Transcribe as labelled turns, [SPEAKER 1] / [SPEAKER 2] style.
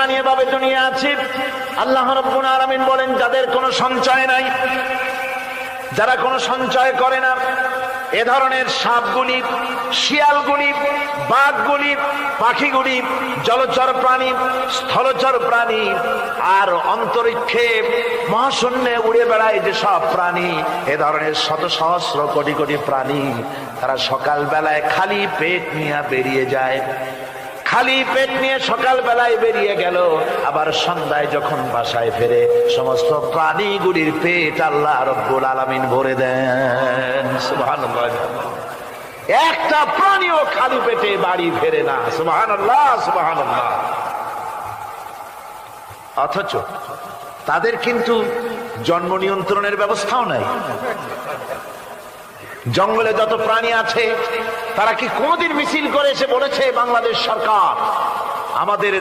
[SPEAKER 1] প্রাণী এভাবে দুনিয়া আছে। আল্লাহ রাব্বুল আলামিন বলেন, যাদের কোনো সঞ্চয় নাই, যারা কোনো সঞ্চয় করে না, এ ধরনের সাপগুলি, শিয়ালগুলি, বাঘগুলি, পাখিগুলি, জলচর প্রাণী, স্থলচর প্রাণী, আর অন্তরিক্ষে মহাশূন্যে উড়ে বেড়ায় যে সব প্রাণী, এ ধরনের শত সহস্র কোটি কোটি প্রাণী, তারা সকাল বেলায় খালি পেট নিয়ে বেরিয়ে যায়। খালি পেট নিয়ে সকাল বেলায় বেরিয়ে গেল, আবার সন্ধ্যায় যখন বাসায় ফেরে সমস্ত প্রাণীগুলির পেট আল্লাহ রাব্বুল আলামিন ভরে দেন। সুবহানাল্লাহ। একটা প্রাণীও খালি পেটে বাড়ি ফেরে না। সুবহানাল্লাহ, সুবহানাল্লাহ। অথচ তাদের কিন্তু জন্ম নিয়ন্ত্রণের ব্যবস্থাও নাই। জঙ্গলে যত প্রাণী আছে, তারা কি কোনদিন মিছিল করে এসে বলেছে বাংলাদেশ সরকার আমাদের